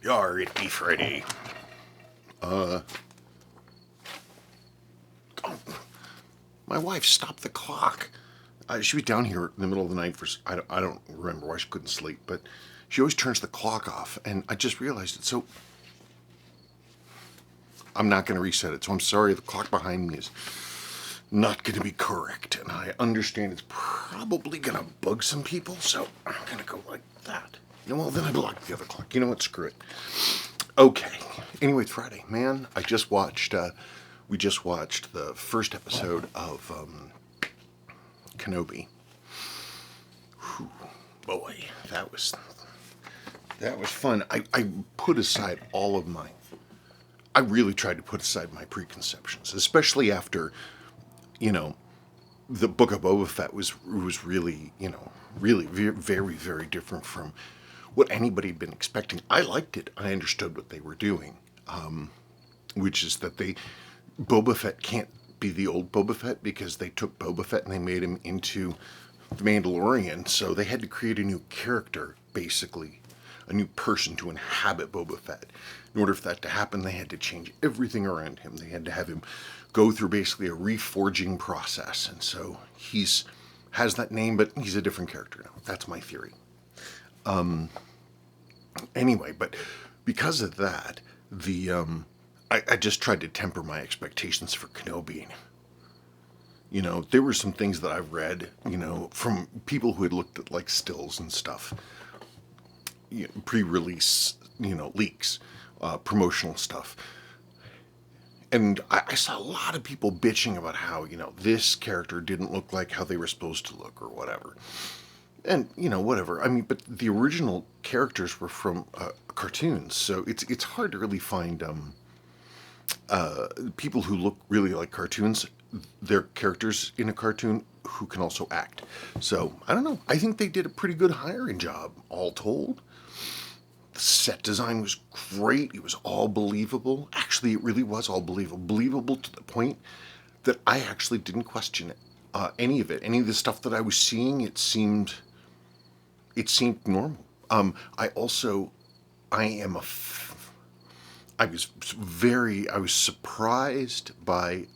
Yar, it be Freddy. Oh, my wife stopped the clock. She was down here in the middle of the night for, I don't remember why she couldn't sleep, but she always turns the clock off, and I just realized it, so I'm not going to reset it, so I'm sorry, the clock behind me is not going to be correct, and I understand it's probably going to bug some people, so I'm going to go like that. Well, then I blocked the other clock. You know what? Screw it. Okay. Anyway, it's Friday. Man, we just watched the first episode of Kenobi. Whew, boy, that was fun. I put aside all of my, I really tried to put aside my preconceptions, especially after, the Book of Boba Fett was really, really very, very different from what anybody had been expecting. I liked it. I understood what they were doing, which is that Boba Fett can't be the old Boba Fett because they took Boba Fett and they made him into the Mandalorian. So they had to create a new character, basically, a new person to inhabit Boba Fett. In order for that to happen, they had to change everything around him. They had to have him go through basically a reforging process. And so has that name, but he's a different character now. That's my theory. Anyway, but because of that, I just tried to temper my expectations for Kenobi. There were some things that I've read, from people who had looked at like stills and stuff, pre-release, leaks, promotional stuff. And I saw a lot of people bitching about how, this character didn't look like how they were supposed to look or whatever. And, whatever. I mean, but the original characters were from cartoons, so it's hard to really find people who look really like cartoons, their characters in a cartoon who can also act. So, I don't know. I think they did a pretty good hiring job, all told. The set design was great. It was all believable. Actually, it really was all believable. Believable to the point that I actually didn't question it. Any of it. Any of the stuff that I was seeing, it seemed normal. I was surprised by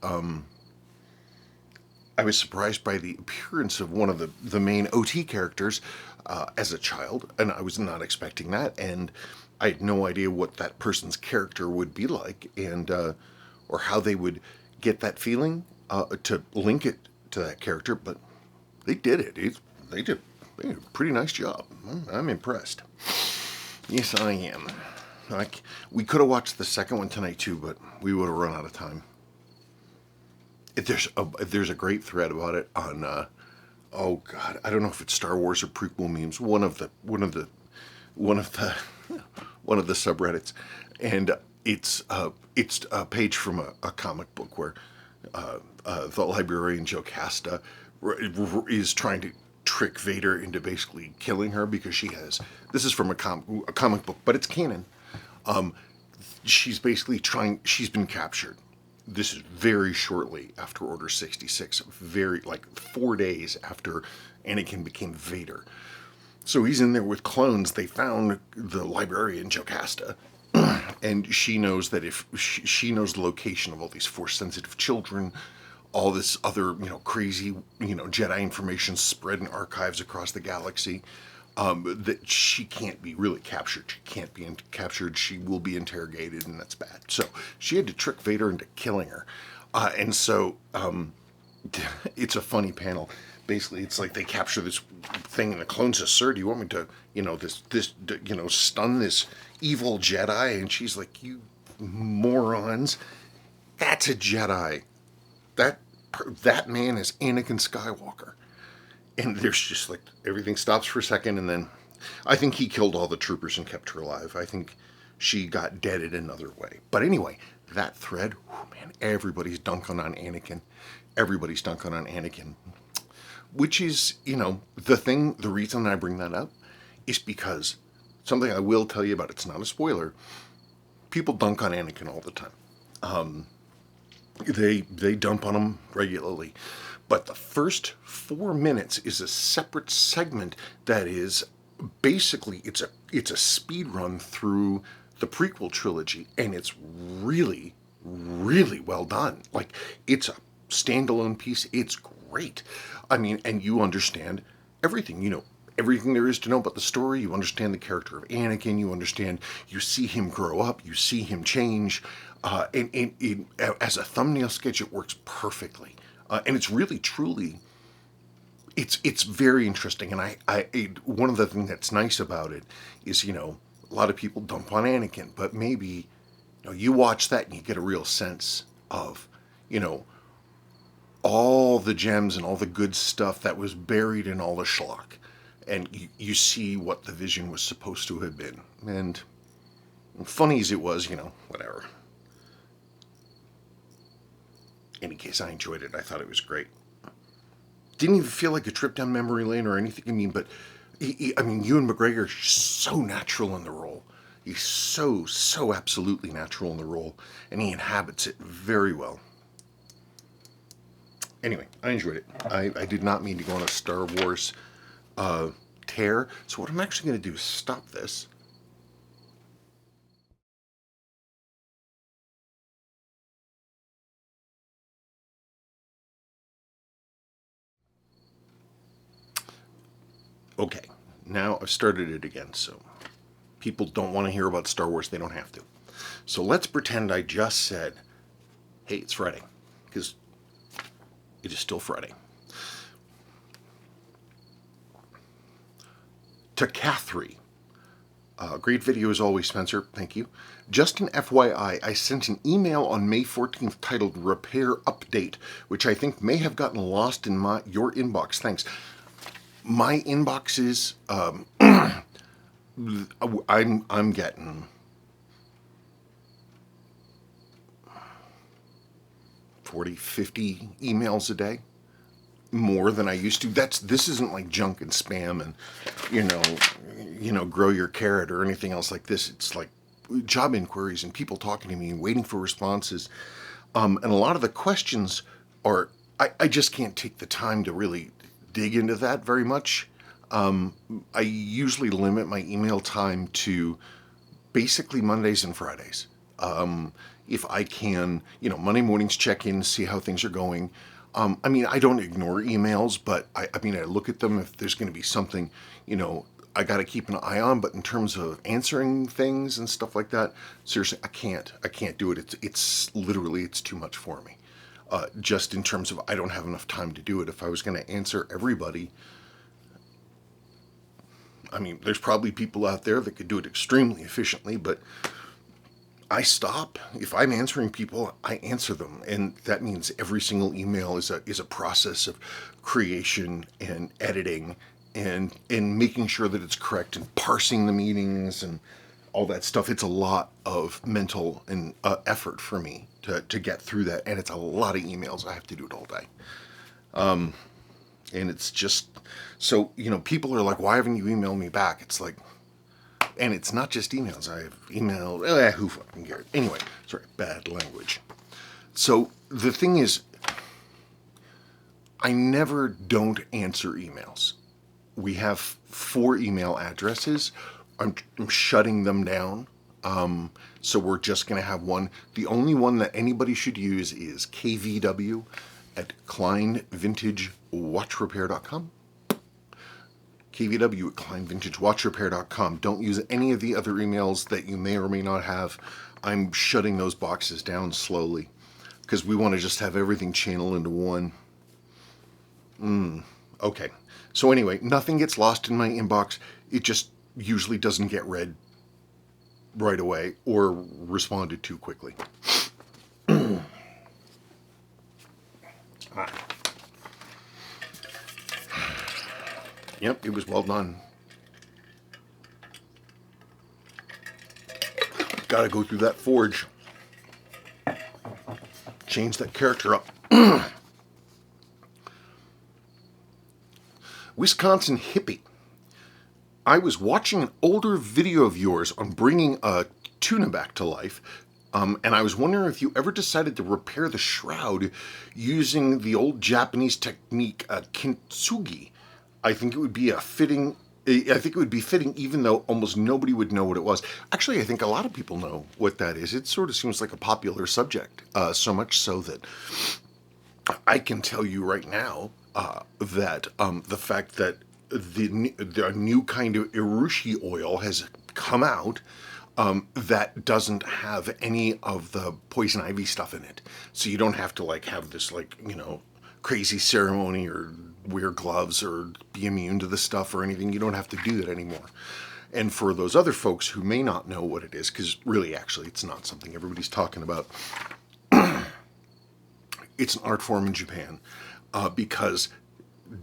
the appearance of one of the main OT characters as a child, and I was not expecting that, and I had no idea what that person's character would be like, and or how they would get that feeling to link it to that character, but they did it. They did a pretty nice job. I'm impressed. Yes, I am. We could have watched the second one tonight too, but we would have run out of time. There's a great thread about it on oh god, I don't know if it's Star Wars or prequel memes. One of the subreddits, and it's a page from a comic book where the librarian Jocasta is trying to trick Vader into basically killing her because she has. This is from a comic book, but it's canon. She's basically she's been captured. This is very shortly after Order 66, very, 4 days after Anakin became Vader. So he's in there with clones. They found the librarian Jocasta, and she knows that if she knows the location of all these Force-sensitive children, all this other, crazy, Jedi information spread in archives across the galaxy, that she can't be really captured. She can't be captured. She will be interrogated, and that's bad. So she had to trick Vader into killing her. And so it's a funny panel. Basically, it's like they capture this thing, and the clone says, "Sir, do you want me to, stun this evil Jedi?" And she's like, "You morons. That's a Jedi. That man is Anakin Skywalker." And there's just everything stops for a second, and then I think he killed all the troopers and kept her alive. I think she got deaded another way. But anyway, that thread, man, everybody's dunking on Anakin. Everybody's dunking on Anakin. Which is, the reason I bring that up is because something I will tell you about, it's not a spoiler, people dunk on Anakin all the time. They dump on him regularly. But the first 4 minutes is a separate segment that is basically, it's a speed run through the prequel trilogy, and it's really, really well done. Like, it's a standalone piece. It's great. I mean, and you understand everything. You know everything there is to know about the story. You understand the character of Anakin. You see him grow up. You see him change. And as a thumbnail sketch, it works perfectly. And it's really, truly, it's very interesting. And one of the things that's nice about it is, a lot of people dump on Anakin, but maybe, you watch that and you get a real sense of, all the gems and all the good stuff that was buried in all the schlock. And you see what the vision was supposed to have been. And funny as it was, whatever. Any case, I enjoyed it. I thought it was great. Didn't even feel like a trip down memory lane or anything. But Ewan McGregor is so natural in the role. He's so absolutely natural in the role, and he inhabits it very well. Anyway, I enjoyed it. I did not mean to go on a Star Wars tear. So what I'm actually going to do is stop this. Okay, now I've started it again, so people don't want to hear about Star Wars, they don't have to. So let's pretend I just said, hey, it's Friday, because it is still Friday. To Catherine, great video as always, Spencer, thank you. Just an FYI, I sent an email on May 14th titled Repair Update, which I think may have gotten lost in your inbox. Thanks. My inbox is, I'm getting 40, 50 emails a day, more than I used to. This isn't like junk and spam and, grow your carrot or anything else like this. It's like job inquiries and people talking to me and waiting for responses. And a lot of the questions are, I just can't take the time to really dig into that very much. I usually limit my email time to basically Mondays and Fridays. If I can, Monday mornings check in, see how things are going. I don't ignore emails, but I look at them if there's going to be something, I got to keep an eye on. But in terms of answering things and stuff like that, seriously, I can't do it. It's literally, it's too much for me. Just in terms of, I don't have enough time to do it. If I was going to answer everybody, there's probably people out there that could do it extremely efficiently, but I stop. If I'm answering people, I answer them. And that means every single email is a process of creation and editing and making sure that it's correct and parsing the meanings and all that stuff. It's a lot of mental and effort for me to get through that. And it's a lot of emails. I have to do it all day. And it's just, so, people are like, why haven't you emailed me back? It's like, and it's not just emails. I have emailed, who fucking cares? Anyway, sorry, bad language. So the thing is, I never don't answer emails. We have 4 email addresses. I'm shutting them down. So we're just going to have one. The only one that anybody should use is kvw at kleinvintagewatchrepair.com. kvw at kleinvintagewatchrepair.com. Don't use any of the other emails that you may or may not have. I'm shutting those boxes down slowly because we want to just have everything channel into one. Okay. So anyway, nothing gets lost in my inbox. It just usually doesn't get read right away or responded to quickly. Yep, it was well done. Gotta go through that forge. Change that character up. Wisconsin hippie. I was watching an older video of yours on bringing a tuna back to life, and I was wondering if you ever decided to repair the shroud using the old Japanese technique, kintsugi. I think it would be a fitting I think it would be fitting, even though almost nobody would know what it was. Actually, I think a lot of people know what that is. It sort of seems like a popular subject, so much so that I can tell you right now that the fact that the new kind of Irushi oil has come out that doesn't have any of the poison ivy stuff in it. So you don't have to like have this like, crazy ceremony or wear gloves or be immune to the stuff or anything. You don't have to do that anymore. And for those other folks who may not know what it is, because really actually it's not something everybody's talking about, it's an art form in Japan because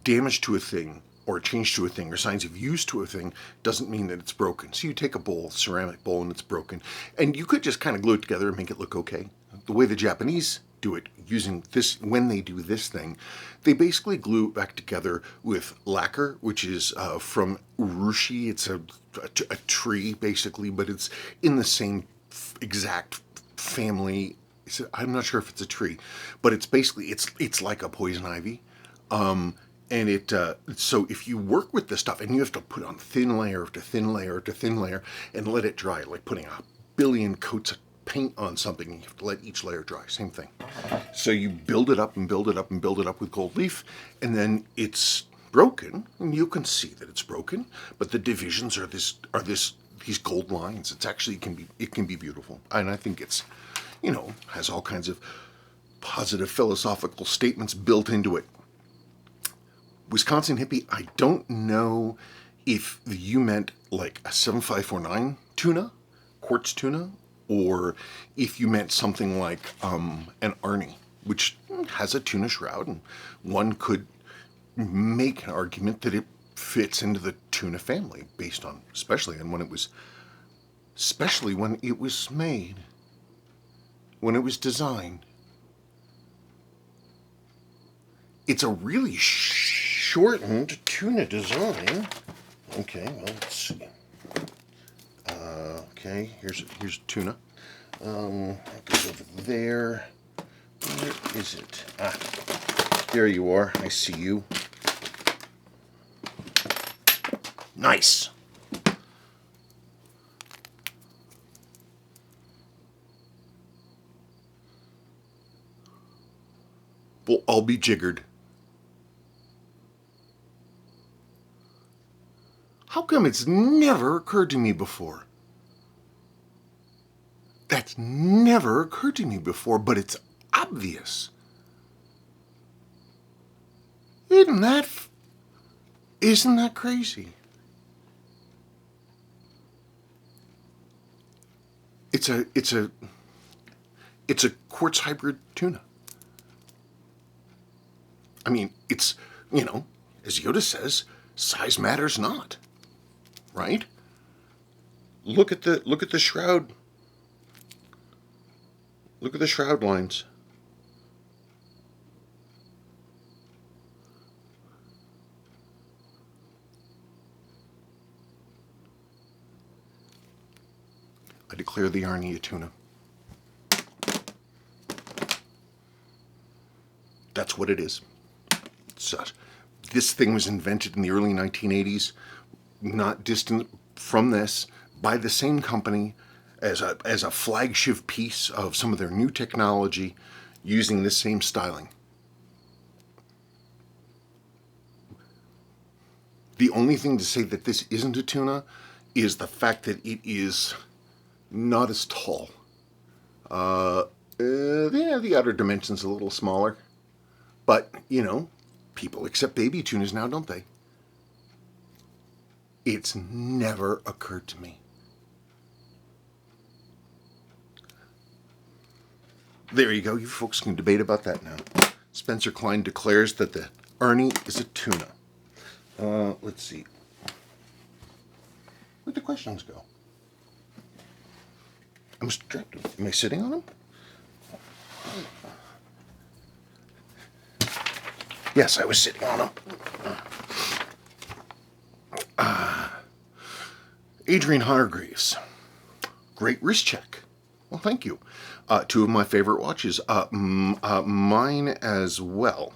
damage to a thing or change to a thing or signs of use to a thing doesn't mean that it's broken. So you take a bowl, ceramic bowl, and it's broken, and you could just kind of glue it together and make it look okay. The way the Japanese do it, using this, when they do this thing, they basically glue it back together with lacquer, which is from urushi. It's a tree basically, but it's in the same exact family. I'm not sure if it's a tree, but it's basically it's like a poison ivy. And it so if you work with this stuff and you have to put on thin layer after thin layer after thin layer and let it dry, like putting a billion coats of paint on something, you have to let each layer dry. Same thing. So you build it up and build it up and build it up with gold leaf, and then it's broken, and you can see that it's broken. But the divisions are these gold lines. It's actually it can be beautiful, and I think it's has all kinds of positive philosophical statements built into it. Wisconsin hippie, I don't know if you meant like a 7549 tuna, quartz tuna, or if you meant something like an Arnie, which has a tuna shroud, and one could make an argument that it fits into the tuna family based on, especially when it was made, when it was designed. It's a really shortened tuna design. Okay, well, let's see. Okay, here's tuna. That goes over there. Where is it? There you are. I see you. Nice. Well, I'll be jiggered. How come it's never occurred to me before? That's never occurred to me before, but it's obvious. Isn't that crazy? It's a quartz hybrid tuna. I mean, it's, as Yoda says, size matters not. Right? Look at the shroud. Look at the shroud lines. I declare the Arnie a tuna. That's what it is. This thing was invented in the early 1980s, not distant from this, by the same company as a flagship piece of some of their new technology using this same styling. The only thing to say that this isn't a tuna is the fact that it is not as tall. The outer dimension's a little smaller. But, people accept baby tunas now, don't they? It's never occurred to me. There you go. You folks can debate about that now. Spencer Klein declares that the Arnie is a tuna. Let's see. Where'd the questions go? I'm distracted. Am I sitting on them? Yes, I was sitting on them. Adrian Hargreaves. Great wrist check. Well, thank you. Two of my favorite watches. Mine as well.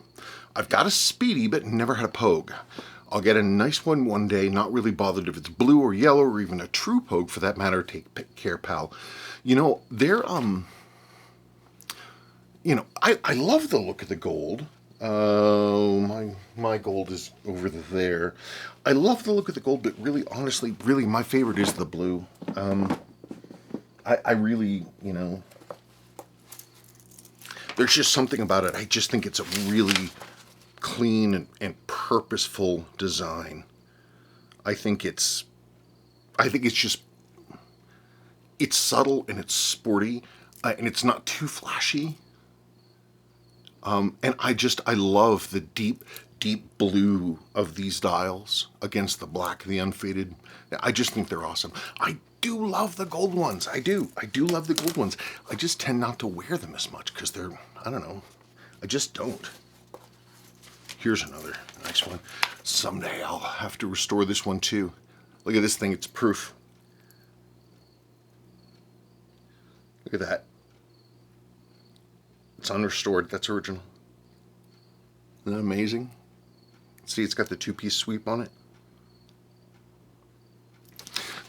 I've got a Speedy, but never had a Pogue. I'll get a nice one day, not really bothered if it's blue or yellow or even a true poke for that matter. Take care, pal. You know, I love the look of the gold. My gold is over there. I love the look of the gold, but really, honestly, really, my favorite is the blue. I really, there's just something about it. I just think it's a really clean and purposeful design. I think it's just, it's subtle and it's sporty, and it's not too flashy. And I love the deep blue of these dials against the black, the unfaded. I just think they're awesome. I do love the gold ones. I do love the gold ones. I just tend not to wear them as much because they're, I don't know, I just don't. Here's another nice one. Someday I'll have to restore this one too. Look at this thing, it's proof. Look at that. It's unrestored. That's original. Isn't that amazing? See, it's got the two-piece sweep on it.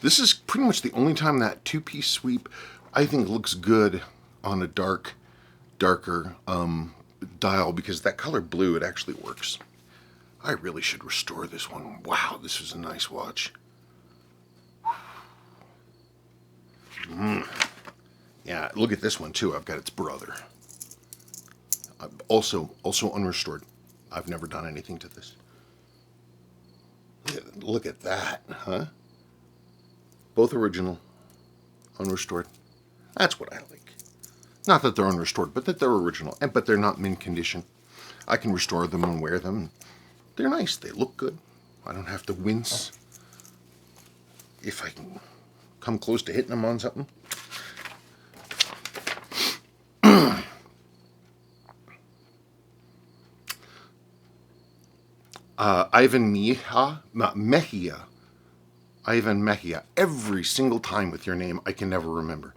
This is pretty much the only time that two-piece sweep I think looks good on a darker dial, because that color blue, it actually works. I really should restore this one. Wow, this is a nice watch. Yeah, look at this one too. I've got its brother. Also unrestored. I've never done anything to this. Look at that, huh? Both original, unrestored. That's what I like. Not that they're unrestored, but that they're original, but they're not mint condition. I can restore them and wear them. They're nice. They look good. I don't have to wince if I can come close to hitting them on something. Ivan Mejia. Every single time with your name, I can never remember.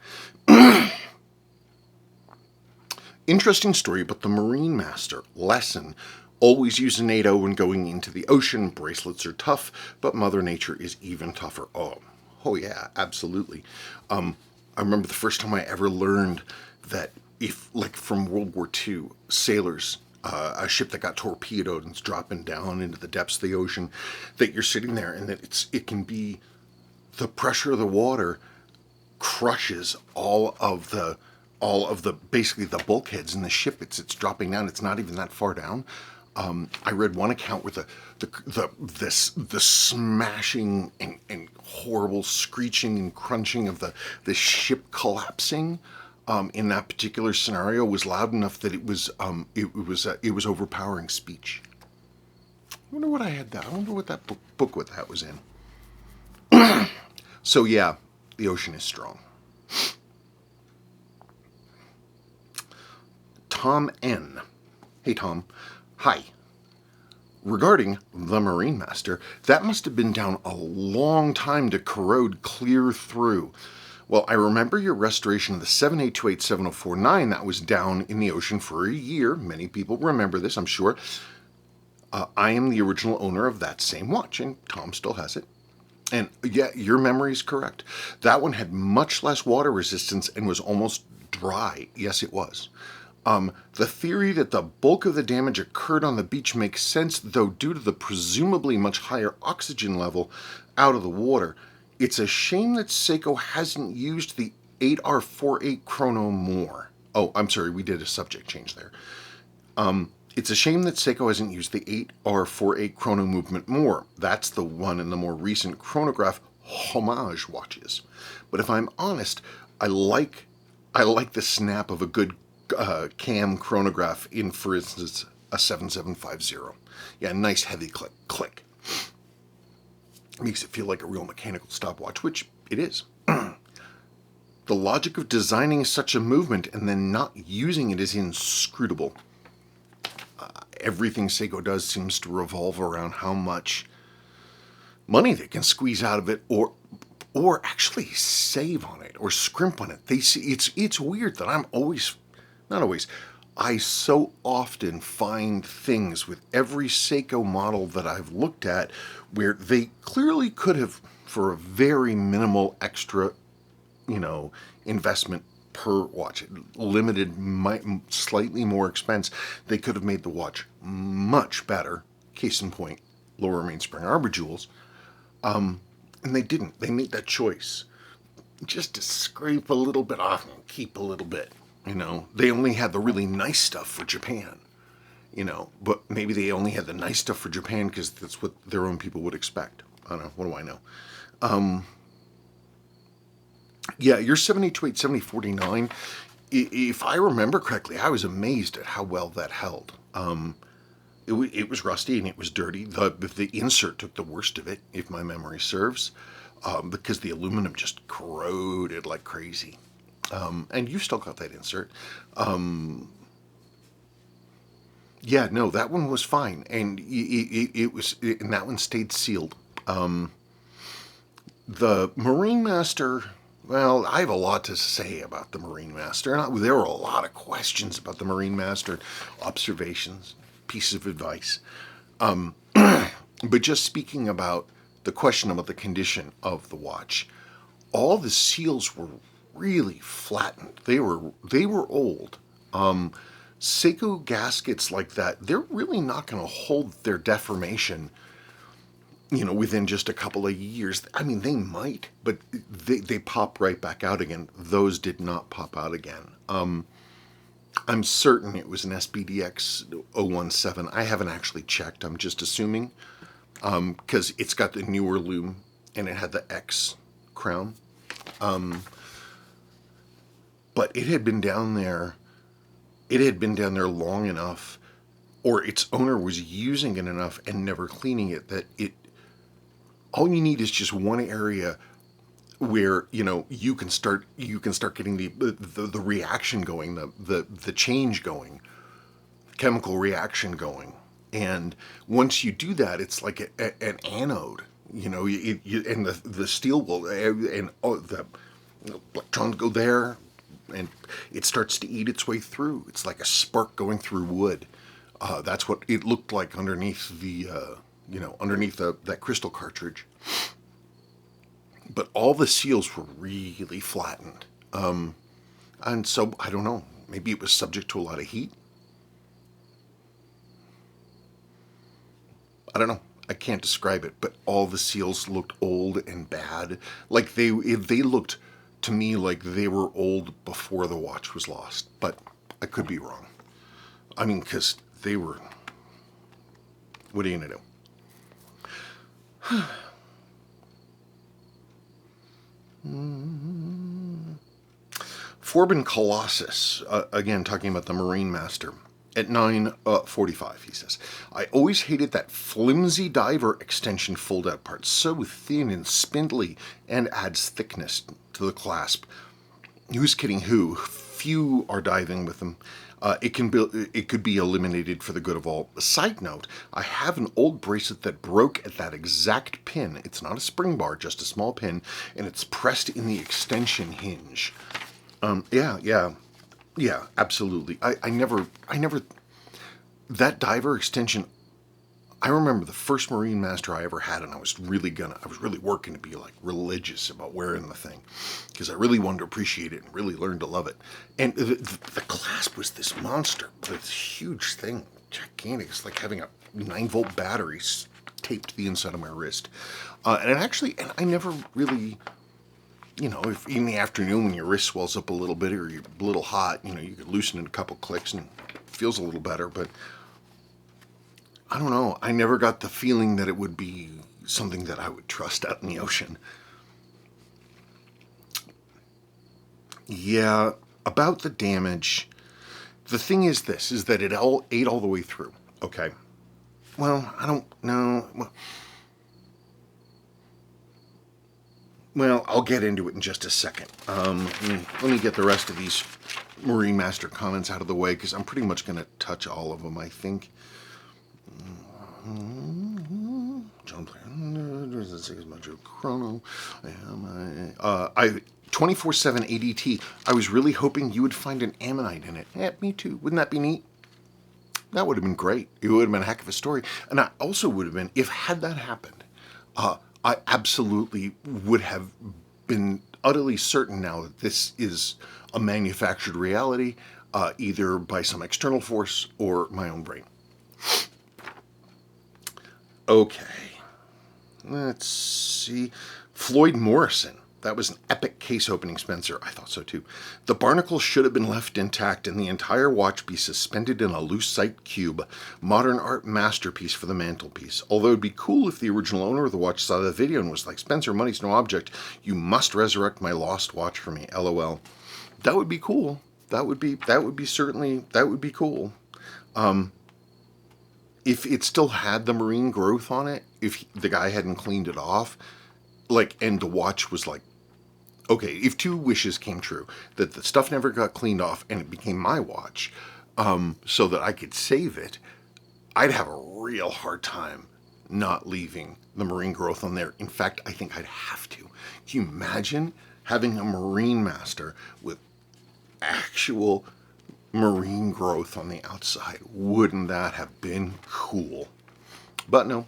Interesting story about the Marine Master. Lesson. Always use a NATO when going into the ocean. Bracelets are tough, but Mother Nature is even tougher. Oh yeah, absolutely. I remember the first time I ever learned that if, like from World War II, sailors, a ship that got torpedoed and it's dropping down into the depths of the ocean, that you're sitting there and that it can be the pressure of the water crushes all of the basically the bulkheads in the ship. It's dropping down. It's not even that far down. I read one account where the smashing and horrible screeching and crunching of the ship collapsing in that particular scenario was loud enough that it was overpowering speech. I wonder what I had that. I wonder what that book with that was in. So yeah, the ocean is strong. Tom N. Hey Tom. Hi. Regarding the Marine Master, that must have been down a long time to corrode clear through. Well, I remember your restoration of the 78287049 that was down in the ocean for a year. Many people remember this, I'm sure. I am the original owner of that same watch, and Tom still has it. And yeah, your memory is correct. That one had much less water resistance and was almost dry. Yes, it was. The theory that the bulk of the damage occurred on the beach makes sense, though due to the presumably much higher oxygen level out of the water. It's a shame that Seiko hasn't used the 8R48 chrono more. Oh, I'm sorry, we did a subject change there. It's a shame that Seiko hasn't used the 8R48 chrono movement more. That's the one in the more recent chronograph homage watches. But if I'm honest, I like the snap of a good cam chronograph in, for instance, a 7750. Yeah, nice heavy click. Makes it feel like a real mechanical stopwatch, which it is. The logic of designing such a movement and then not using it is inscrutable. Everything Seiko does seems to revolve around how much money they can squeeze out of it, or actually save on it, or scrimp on it. It's weird that I'm always, not always, I so often find things with every Seiko model that I've looked at where they clearly could have, for a very minimal extra, investment per watch, limited, slightly more expense, they could have made the watch much better. Case in point, lower mainspring arbor jewels. And they didn't. They made that choice just to scrape a little bit off and keep a little bit. They only had the really nice stuff for Japan. But maybe they only had the nice stuff for Japan because that's what their own people would expect. I don't know. What do I know? Yeah, your 72-8, 7049, if I remember correctly, I was amazed at how well that held. It was rusty and it was dirty. The insert took the worst of it, if my memory serves, because the aluminum just corroded like crazy. And you still got that insert. Yeah, no, that one was fine, and and that one stayed sealed. The Marine Master, well, I have a lot to say about the Marine Master. And there were a lot of questions about the Marine Master, observations, pieces of advice. But just speaking about the question about the condition of the watch, all the seals were really flattened. They were old. Seiko gaskets like that, they're really not going to hold their deformation, within just a couple of years. I mean, they might, but they pop right back out again. Those did not pop out again. I'm certain it was an SBDX 017. I haven't actually checked. I'm just assuming, because it's got the newer loom and it had the X crown. But it had been down there. It had been down there long enough, or its owner was using it enough and never cleaning it, that all you need is just one area where you can start getting the reaction going, the change going, chemical reaction going. And once you do that, it's like an anode, and the steel will, and the electrons go there, and it starts to eat its way through. It's like a spark going through wood. That's what it looked like underneath that crystal cartridge. But all the seals were really flattened. And so, I don't know, maybe it was subject to a lot of heat. I don't know. I can't describe it, but all the seals looked old and bad. Like they looked to me like they were old before the watch was lost. But I could be wrong. I mean, because they were... What are you going to do? Forbin Colossus, again talking about the Marine Master, at 9:45, he says, I always hated that flimsy diver extension fold-out part, so thin and spindly and adds thickness to the clasp. Who's kidding who? Few are diving with them. It could be eliminated for the good of all. Side note, I have an old bracelet that broke at that exact pin. It's not a spring bar, just a small pin, and it's pressed in the extension hinge. Yeah, absolutely. I never, that diver extension, I remember the first Marine Master I ever had, and I was really working to be like religious about wearing the thing, because I really wanted to appreciate it and really learn to love it. And the clasp was this monster, this huge thing, gigantic. It's like having a 9-volt battery taped to the inside of my wrist. And I never really... if in the afternoon when your wrist swells up a little bit or you're a little hot, you could loosen it a couple clicks and it feels a little better. But I don't know. I never got the feeling that it would be something that I would trust out in the ocean. Yeah, about the damage. The thing is that it all ate all the way through. Okay. Well, I don't know. Well, I'll get into it in just a second. Let me get the rest of these Marine Master comments out of the way, because I'm pretty much going to touch all of them, I think. John don't play. Chrono. 24/7 ADT. I was really hoping you would find an ammonite in it. Yeah, me too. Wouldn't that be neat? That would have been great. It would have been a heck of a story. And I also would have been, if had that happened, I absolutely would have been utterly certain now that this is a manufactured reality, either by some external force or my own brain. Okay, let's see. Floyd Morrison. That was an epic case opening, Spencer. I thought so too. The barnacle should have been left intact and the entire watch be suspended in a lucite cube. Modern art masterpiece for the mantelpiece. Although it'd be cool if the original owner of the watch saw the video and was like, Spencer, money's no object. You must resurrect my lost watch for me. LOL. That would be cool. That would be cool. If it still had the marine growth on it, if the guy hadn't cleaned it off, and the watch was like, okay, if two wishes came true, that the stuff never got cleaned off and it became my watch, so that I could save it, I'd have a real hard time not leaving the marine growth on there. In fact, I think I'd have to. Can you imagine having a Marine Master with actual marine growth on the outside? Wouldn't that have been cool? But no.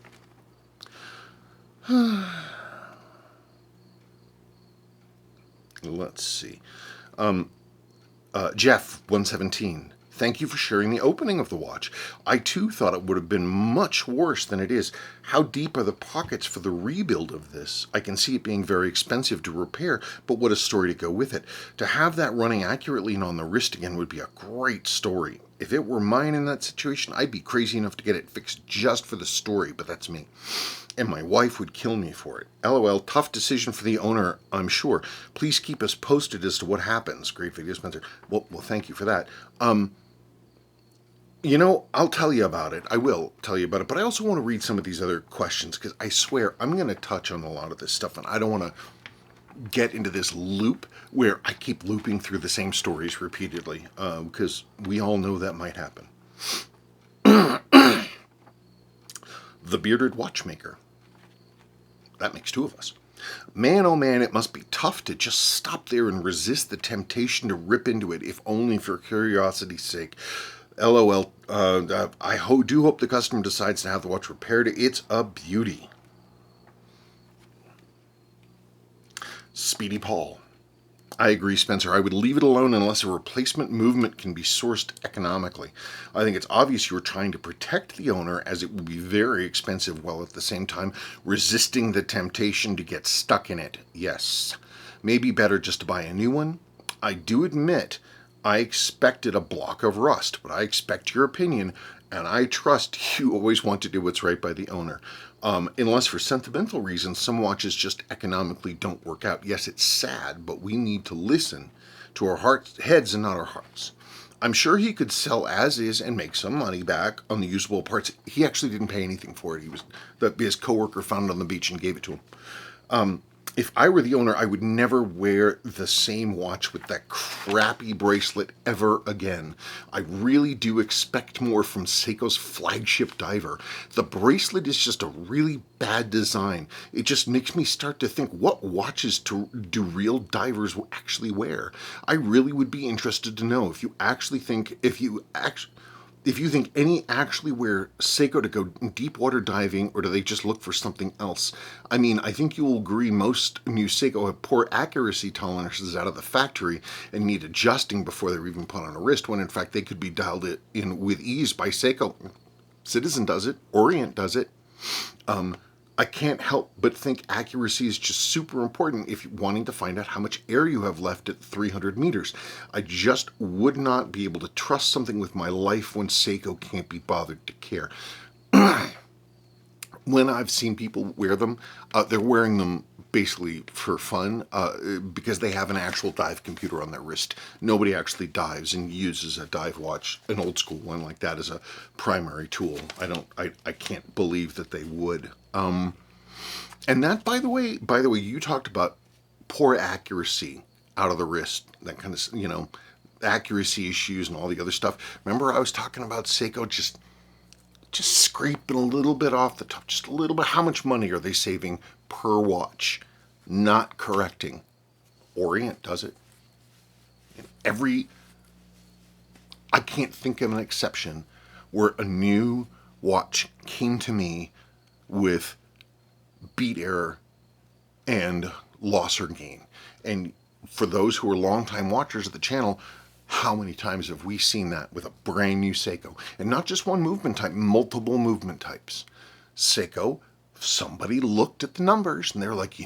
Let's see. Jeff 117. Thank you for sharing the opening of the watch. I too thought it would have been much worse than it is. How deep are the pockets for the rebuild of this? I can see it being very expensive to repair, but what a story to go with it. To have that running accurately and on the wrist again would be a great story. If it were mine in that situation, I'd be crazy enough to get it fixed just for the story, but that's me. And my wife would kill me for it. LOL, tough decision for the owner, I'm sure. Please keep us posted as to what happens. Great video, Spencer. Well, thank you for that. I'll tell you about it. I will tell you about it. But I also want to read some of these other questions because I swear I'm going to touch on a lot of this stuff and I don't want to get into this loop where I keep looping through the same stories repeatedly because we all know that might happen. The Bearded Watchmaker. That makes two of us. Man, oh man, it must be tough to just stop there and resist the temptation to rip into it, if only for curiosity's sake. LOL, I do hope the customer decides to have the watch repaired. It's a beauty. Speedy Paul. I agree, Spencer. I would leave it alone unless a replacement movement can be sourced economically. I think it's obvious you're trying to protect the owner as it would be very expensive while at the same time resisting the temptation to get stuck in it. Yes. Maybe better just to buy a new one. I do admit I expected a block of rust, but I expect your opinion, and I trust you always want to do what's right by the owner. Unless for sentimental reasons, some watches just economically don't work out. Yes, it's sad, but we need to listen to our heads and not our hearts. I'm sure he could sell as is and make some money back on the usable parts. He actually didn't pay anything for it. His coworker found it on the beach and gave it to him. If I were the owner, I would never wear the same watch with that crappy bracelet ever again. I really do expect more from Seiko's flagship diver. The bracelet is just a really bad design. It just makes me start to think, what watches do real divers actually wear? I really would be interested to know if you think any actually wear Seiko to go deep water diving, or do they just look for something else? I mean, I think you'll agree most new Seiko have poor accuracy tolerances out of the factory and need adjusting before they're even put on a wrist, when in fact they could be dialed in with ease by Seiko. Citizen does it. Orient does it. I can't help but think accuracy is just super important if you're wanting to find out how much air you have left at 300 meters. I just would not be able to trust something with my life when Seiko can't be bothered to care. When I've seen people wear them, they're wearing them basically for fun because they have an actual dive computer on their wrist. Nobody actually dives and uses a dive watch, an old school one like that, as a primary tool. I can't believe that they would. And that, by the way, you talked about poor accuracy out of the wrist, that kind of, accuracy issues and all the other stuff. Remember I was talking about Seiko just just scraping a little bit off the top, just a little bit. How much money are they saving per watch? Not correcting. Orient does it. I can't think of an exception where a new watch came to me with beat error and loss or gain. And for those who are longtime watchers of the channel, how many times have we seen that with a brand new Seiko? And not just one movement type, multiple movement types. Seiko, somebody looked at the numbers and they're like,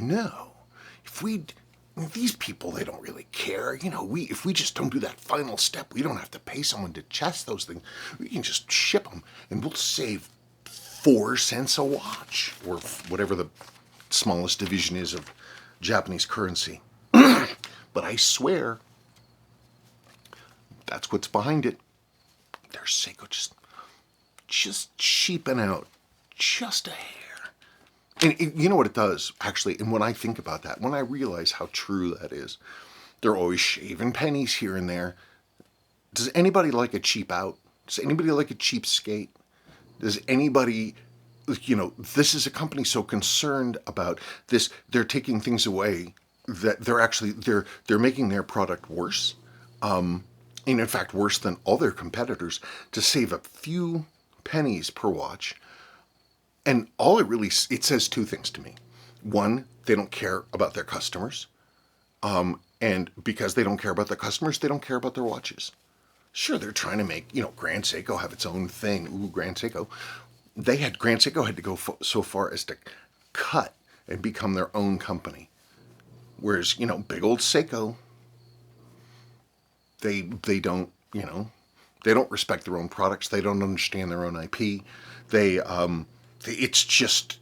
these people, they don't really care. If we just don't do that final step, we don't have to pay someone to test those things. We can just ship them and we'll save 4 cents a watch, or whatever the smallest division is of Japanese currency. But I swear, that's what's behind it. There's Seiko just cheaping out just a hair. And you know what it does, actually, and when I think about that, when I realize how true that is, they're always shaving pennies here and there. Does anybody like a cheap out? Does anybody like a cheap skate? Does anybody, this is a company so concerned about this, they're taking things away that they're making their product worse. And in fact, worse than all their competitors, to save a few pennies per watch. And it says 2 things to me. One, they don't care about their customers. And because they don't care about their customers, they don't care about their watches. Sure, they're trying to make, Grand Seiko have its own thing. Ooh, Grand Seiko. Grand Seiko had to go so far as to cut and become their own company. Whereas, big old Seiko, they don't, they don't respect their own products. They don't understand their own IP. It's just,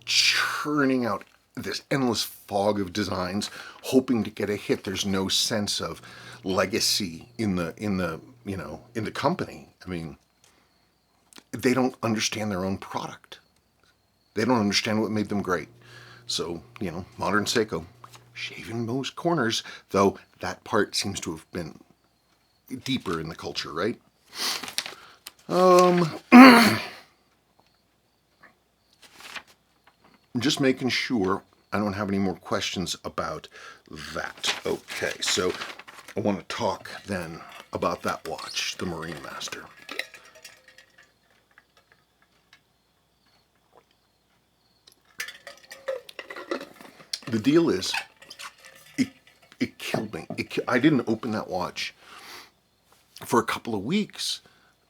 churning out this endless fog of designs, hoping to get a hit. There's no sense of legacy in the company. I mean, they don't understand their own product. They don't understand what made them great. So, modern Seiko, shaving most corners, though that part seems to have been deeper in the culture, right? I'm just making sure I don't have any more questions about that. Okay, so I want to talk then about that watch, the Marine Master. The deal is, it killed me. I didn't open that watch for a couple of weeks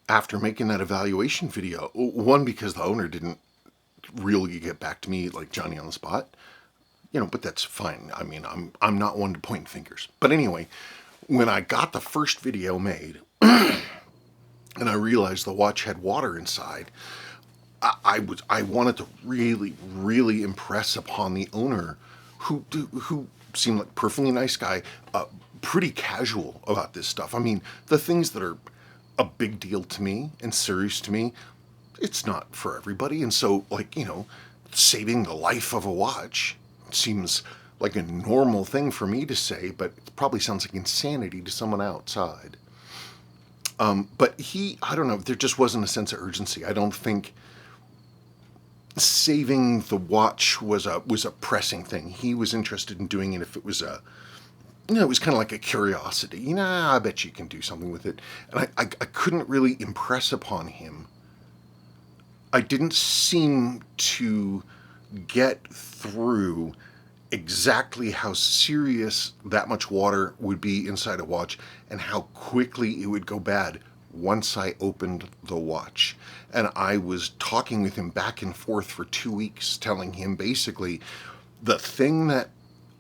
after making that evaluation video. One, because the owner didn't really get back to me like Johnny on the spot, but that's fine. I mean, I'm not one to point fingers. But anyway, when I got the first video made and I realized the watch had water inside, I wanted to really, really impress upon the owner, who seemed like a perfectly nice guy, pretty casual about this stuff. I mean, the things that are a big deal to me and serious to me, it's not for everybody. And so, saving the life of a watch seems like a normal thing for me to say, but it probably sounds like insanity to someone outside. But I don't know, there just wasn't a sense of urgency. I don't think saving the watch was a pressing thing. He was interested in doing it if it was it was kind of like a curiosity. I bet you can do something with it. And I couldn't really impress upon him. I didn't seem to get through exactly how serious that much water would be inside a watch and how quickly it would go bad once I opened the watch. And I was talking with him back and forth for 2 weeks, telling him basically the thing that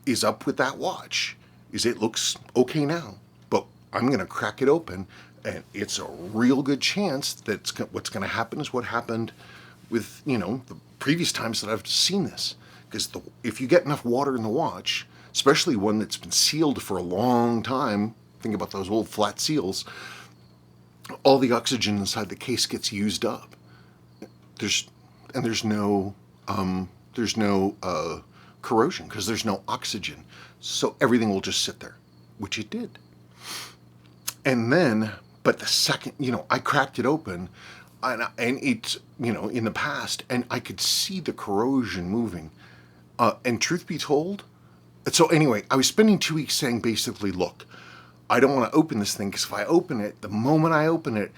is up with that watch is it looks okay now, but I'm going to crack it open and it's a real good chance that what's going to happen is what happened with, the previous times that I've seen this. Because if you get enough water in the watch, especially one that's been sealed for a long time, think about those old flat seals, all the oxygen inside the case gets used up. There's no corrosion because there's no oxygen. So everything will just sit there, which it did. And then, but the second, I cracked it open, and it's, in the past, and I could see the corrosion moving. And truth be told, so anyway, I was spending 2 weeks saying basically, look, I don't want to open this thing because if I open it, the moment I open it,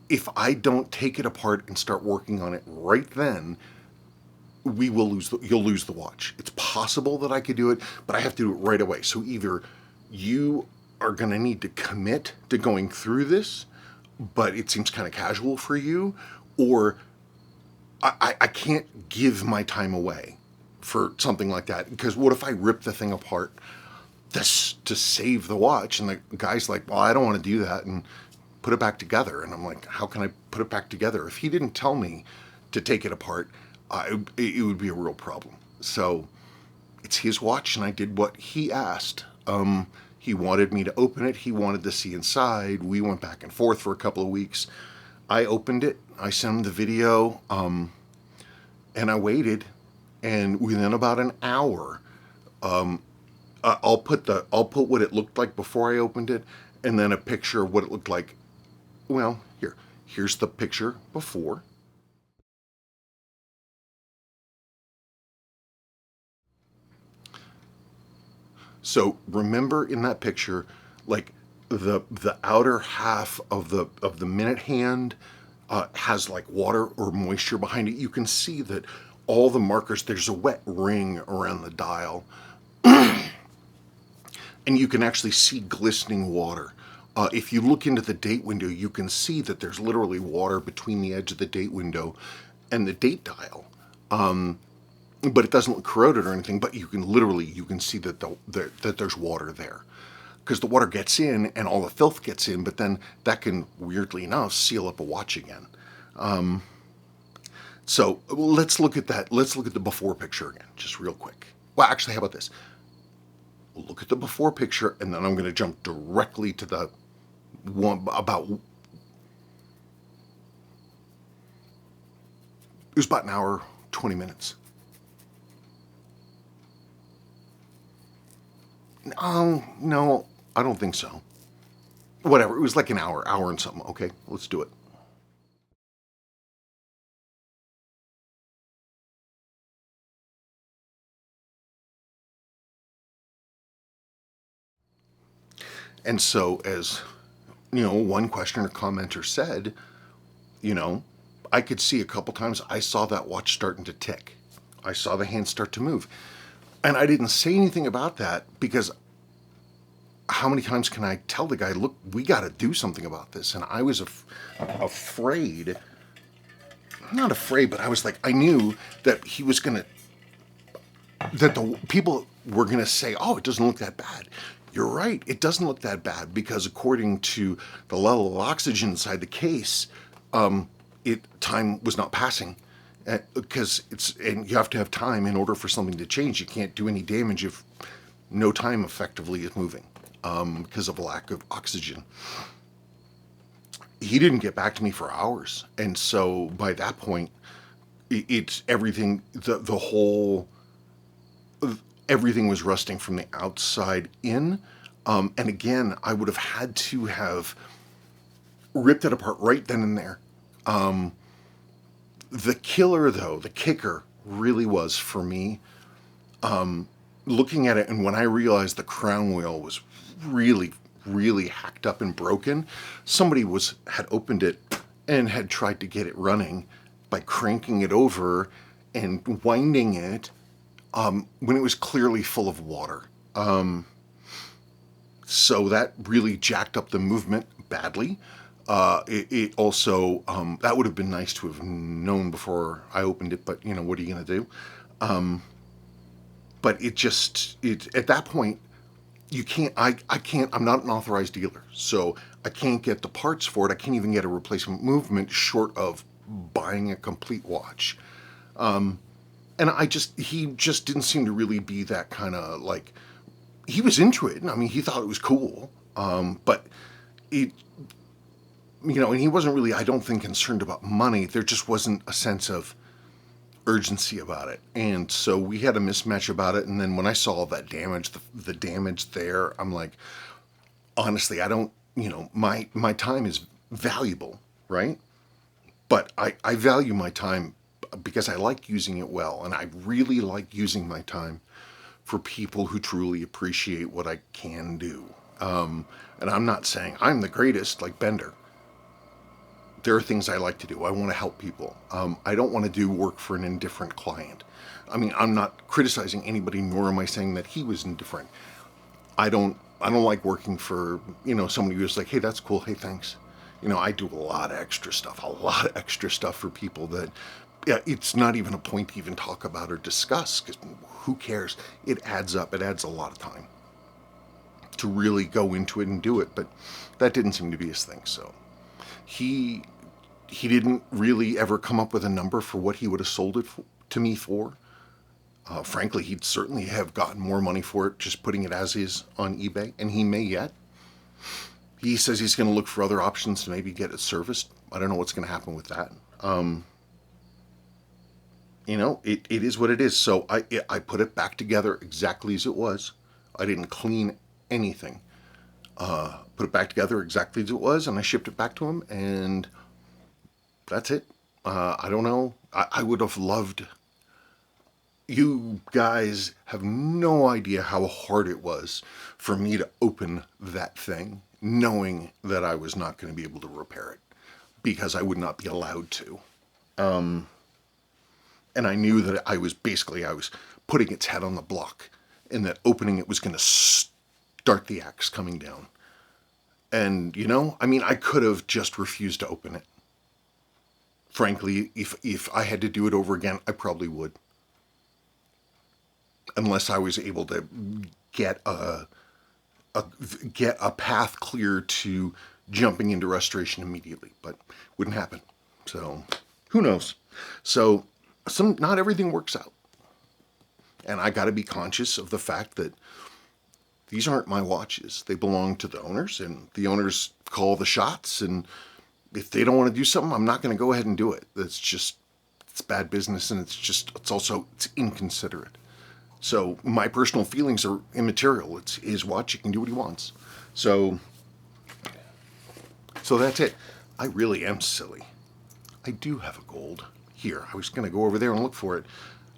if I don't take it apart and start working on it right then, you'll lose the watch. It's possible that I could do it, but I have to do it right away. So either you are going to need to commit to going through this, but it seems kind of casual for you, or I can't give my time away for something like that. Because what if I rip the thing apart this to save the watch? And the guy's like, well, I don't want to do that, and put it back together. And I'm like, how can I put it back together? If he didn't tell me to take it apart, it would be a real problem. So it's his watch, and I did what he asked. He wanted me to open it. He wanted to see inside. We went back and forth for a couple of weeks. I opened it. I sent him the video, and I waited. And within about an hour, I'll put what it looked like before I opened it, and then a picture of what it looked like. Well, here's the picture before. So remember in that picture, like the outer half of the minute hand has like water or moisture behind it. You can see that all the markers, there's a wet ring around the dial, and you can actually see glistening water. If you look into the date window, you can see that there's literally water between the edge of the date window and the date dial. But it doesn't look corroded or anything, but you can see that that there's water there. Because the water gets in and all the filth gets in, but then that can, weirdly enough, seal up a watch again. So let's look at that. Let's look at the before picture again, just real quick. Well, actually, how about this? Look at the before picture, and then I'm going to jump directly to the one about. It was about an hour, 20 minutes. No, I don't think so. Whatever, it was like an hour and something. Okay, let's do it. And so, as one questioner commenter said, I could see a couple times I saw that watch starting to tick. I saw the hand start to move. And I didn't say anything about that because how many times can I tell the guy, look, we got to do something about this? And I was afraid, not afraid, but I was like, I knew that he was going to, that the people were going to say, oh, it doesn't look that bad. You're right, it doesn't look that bad because according to the level of oxygen inside the case, time was not passing. Because and you have to have time in order for something to change. You can't do any damage if no time effectively is moving because of a lack of oxygen. He didn't get back to me for hours, and so by that point, it's everything. The whole everything was rusting from the outside in, and again, I would have had to have ripped it apart right then and there. The killer, though, the kicker, really was for me, looking at it, and when I realized the crown wheel was really, really hacked up and broken, somebody had opened it and had tried to get it running by cranking it over and winding it when it was clearly full of water. So that really jacked up the movement badly. It also, that would have been nice to have known before I opened it, but what are you going to do? But at that point, you can't, I can't, I'm not an authorized dealer, so I can't get the parts for it. I can't even get a replacement movement short of buying a complete watch. And he just didn't seem to really be that kind of like, he was into it. I mean, he thought it was cool. But it, and he wasn't really, I don't think, concerned about money. There just wasn't a sense of urgency about it. And so we had a mismatch about it. And then when I saw that damage, the damage there, I'm like, honestly, I don't, my time is valuable, right? But I value my time because I like using it well, and I really like using my time for people who truly appreciate what I can do. And I'm not saying I'm the greatest like Bender. There are things I like to do. I want to help people. I don't want to do work for an indifferent client. I mean, I'm not criticizing anybody, nor am I saying that he was indifferent. I don't like working for, somebody who's like, hey, that's cool, hey, thanks. I do a lot of extra stuff for people that, yeah, it's not even a point to even talk about or discuss, because who cares? It adds up. It adds a lot of time to really go into it and do it, but that didn't seem to be his thing. So he didn't really ever come up with a number for what he would have sold it to me for. Frankly, he'd certainly have gotten more money for it just putting it as is on eBay, and he may yet. He says he's going to look for other options to maybe get it serviced. I don't know what's going to happen with that. It is what it is. So I put it back together exactly as it was. I didn't clean anything. Put it back together exactly as it was, and I shipped it back to him, and that's it. I don't know. I would have loved... You guys have no idea how hard it was for me to open that thing, knowing that I was not going to be able to repair it because I would not be allowed to. And I knew that I was putting its head on the block, and that opening it was going to start the axe coming down. And, I could have just refused to open it. Frankly, if I had to do it over again, I probably would. Unless I was able to get a path clear to jumping into restoration immediately, but wouldn't happen. So who knows? So not everything works out, and I got to be conscious of the fact that these aren't my watches. They belong to the owners, and the owners call the shots. And if they don't want to do something, I'm not going to go ahead and do it. It's bad business, and it's inconsiderate. So my personal feelings are immaterial. It's his watch. He can do what he wants. So that's it. I really am silly. I do have a gold here. I was going to go over there and look for it.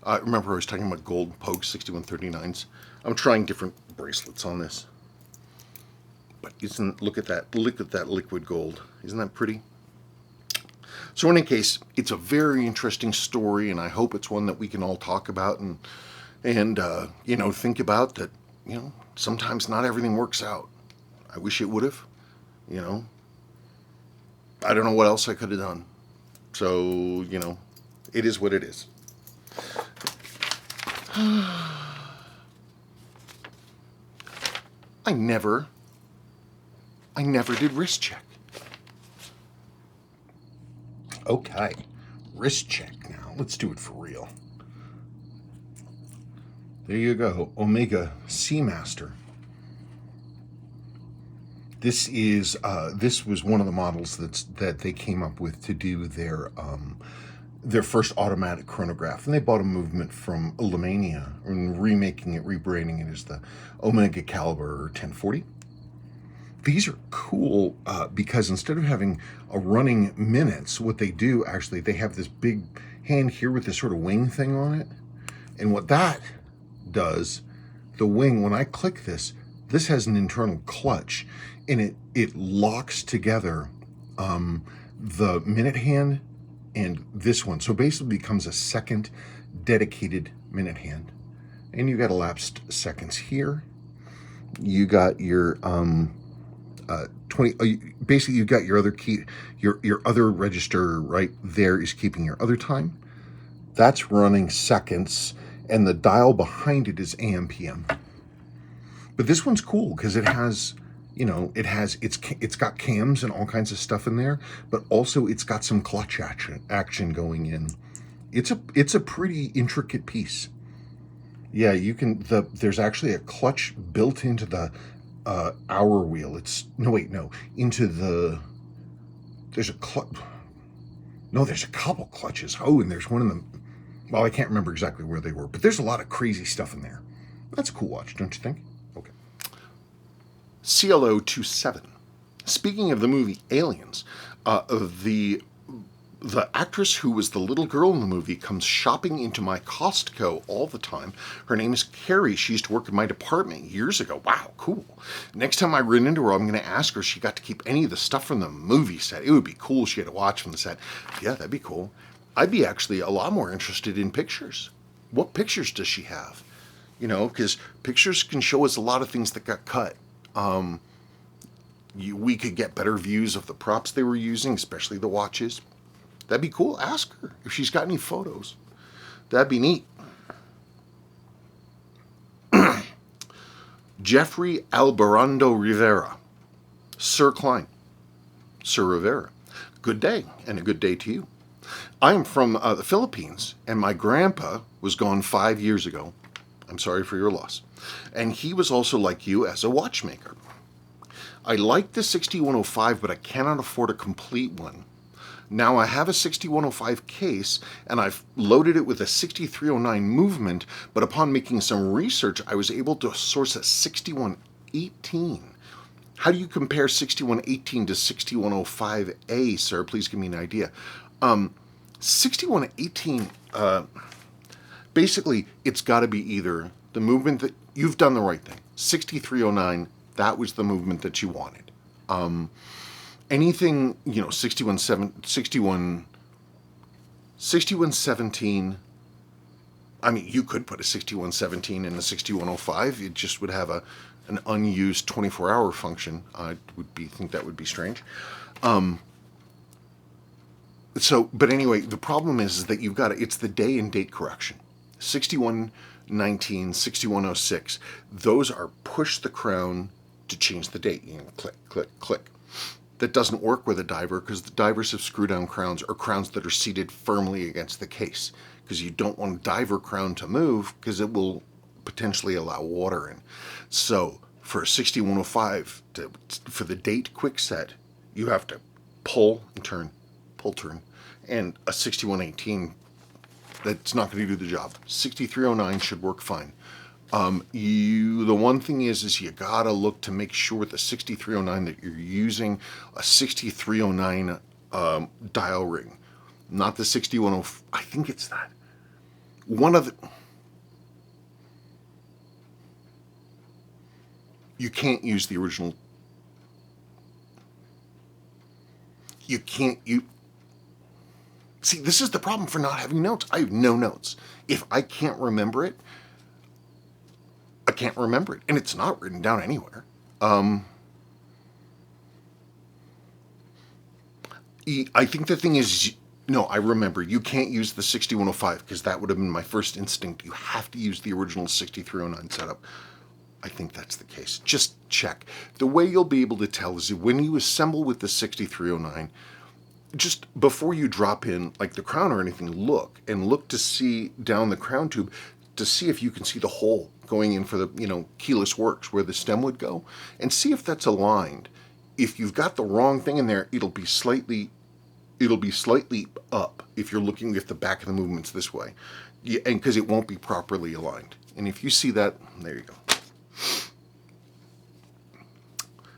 Remember I was talking about gold Pogue 6139s. I'm trying different bracelets on this. But look at that liquid gold. Isn't that pretty? So in any case, it's a very interesting story, and I hope it's one that we can all talk about and think about that, sometimes not everything works out. I wish it would have, I don't know what else I could have done. So, it is what it is. I never did wrist check. Okay, wrist check now. Let's do it for real. There you go, Omega Seamaster. This was one of the models that they came up with to do their first automatic chronograph, and they bought a movement from Alemania and remaking it, rebranding it as the Omega Caliber 1040. These are cool because instead of having a running minutes, what they do actually, they have this big hand here with this sort of wing thing on it, and what that does, the wing, when I click this has an internal clutch, and it locks together the minute hand and this one, so basically becomes a second dedicated minute hand. And you got elapsed seconds here. You got your 20. Basically, you got your other key, your other register right there is keeping your other time. That's running seconds, and the dial behind it is AM PM. But this one's cool because it has, it's got cams and all kinds of stuff in there, but also it's got some clutch action going in. It's a pretty intricate piece. Yeah, there's actually a clutch built into the hour wheel. There's a couple clutches. Oh, and there's one in the, well, I can't remember exactly where they were, but there's a lot of crazy stuff in there. That's a cool watch, don't you think? Okay. CLO 27. Speaking of the movie Aliens, the The actress who was the little girl in the movie comes shopping into my Costco all the time. Her name is Carrie. She used to work in my department years ago. Wow, cool. Next time I run into her, I'm going to ask her if she got to keep any of the stuff from the movie set. It would be cool if she had to watch from the set. Yeah, that'd be cool. I'd be actually a lot more interested in pictures. What pictures does she have? You know, because pictures can show us a lot of things that got cut. We could get better views of the props they were using, especially the watches. That'd be cool. Ask her if she's got any photos. That'd be neat. Jeffrey Albarando Rivera. Sir Klein. Sir Rivera. Good day, and a good day to you. I am from the Philippines, and my grandpa was gone 5 years ago. I'm sorry for your loss. And he was also like you as a watchmaker. I like the 6105, but I cannot afford a complete one. Now I have a 6105 case, and I've loaded it with a 6309 movement, but upon making some research, I was able to source a 6118. How do you compare 6118 to 6105A, sir? Please give me an idea. 6118, basically, it's got to be either the movement that you've done the right thing. 6309, that was the movement that you wanted. Anything, 6117, I mean, you could put a 6117 in a 6105. It just would have an unused 24-hour function. I think that would be strange. But anyway, the problem is that you've got it's the day and date correction. 6119, 6106, those are push the crown to change the date. Click, click, click. That doesn't work with a diver because the divers have screw-down crowns or crowns that are seated firmly against the case, because you don't want a diver crown to move because it will potentially allow water in. So for a 6105, for the date quick set, you have to pull and turn, pull, turn. And a 6118, that's not going to do the job. 6309 should work fine. The one thing is you gotta look to make sure the 6309 that you're using a 6309 dial ring, not the 6105. I think it's that. One of the. You can't use the original. You can't. See, this is the problem for not having notes. I have no notes. If I can't remember it, I can't remember it, and it's not written down anywhere. I think the thing is, no, I remember. You can't use the 6105 because that would have been my first instinct. You have to use the original 6309 setup. I think that's the case. Just check. The way you'll be able to tell is when you assemble with the 6309, just before you drop in like the crown or anything, look to see down the crown tube to see if you can see the hole going in for the, keyless works where the stem would go, and see if that's aligned. If you've got the wrong thing in there, it'll be slightly up if you're looking if the back of the movement's this way. Yeah, and because it won't be properly aligned. And if you see that, there you go.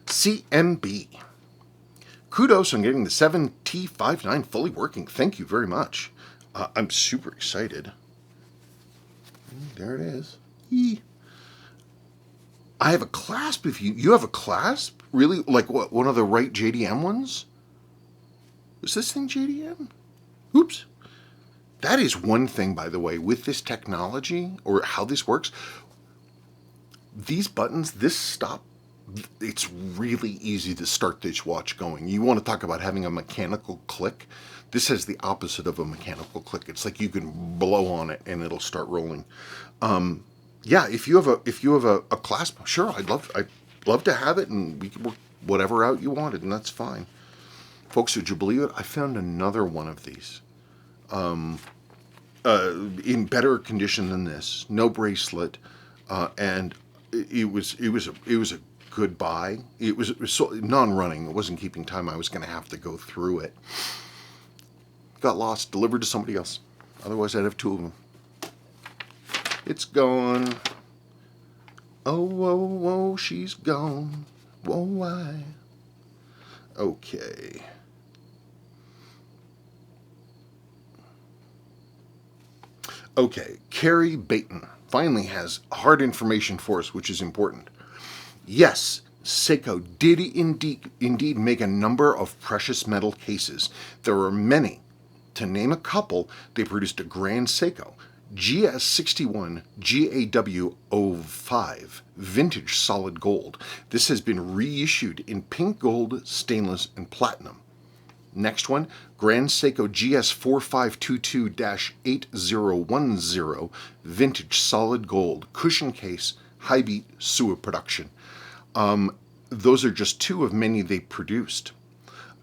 CMB. Kudos on getting the 7T59 fully working. Thank you very much. I'm super excited. There it is. I have a clasp. If you have a clasp? Really? Like what? One of the right JDM ones? Is this thing JDM? Oops. That is one thing, by the way, with this technology, or how this works. These buttons, this stop, it's really easy to start this watch going. You want to talk about having a mechanical click? This has the opposite of a mechanical click. It's like you can blow on it and it'll start rolling. Yeah, if you have a clasp, sure, I'd love to have it, and we can work whatever out you wanted, and that's fine. Folks, would you believe it? I found another one of these. In better condition than this, no bracelet, and it was a good buy. It was so non-running. It wasn't keeping time. I was going to have to go through it. Got lost, delivered to somebody else. Otherwise, I'd have two of them. It's gone. Oh, whoa, whoa, she's gone. Whoa, why? Okay. Okay, Carrie Baton finally has hard information for us, which is important. Yes, Seiko did indeed make a number of precious metal cases. There were many. To name a couple, they produced a Grand Seiko GS61 GAW05 vintage solid gold. This has been reissued in pink gold, stainless, and platinum. Next one, Grand Seiko GS4522-8010 vintage solid gold cushion case, high beat Suwa production. Those are just two of many they produced.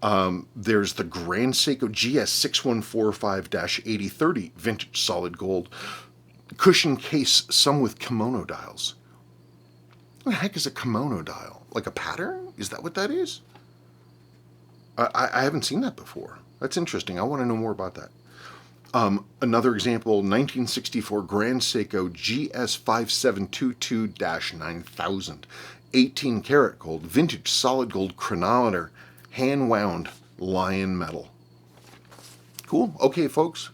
There's the Grand Seiko GS6145-8030 vintage solid gold cushion case, some with kimono dials. What the heck is a kimono dial? Like a pattern? Is that what that is? I haven't seen that before. That's interesting. I want to know more about that. Another example, 1964 Grand Seiko GS5722-9000, 18 karat gold, vintage solid gold chronometer, hand wound lion metal. Cool. Okay, folks.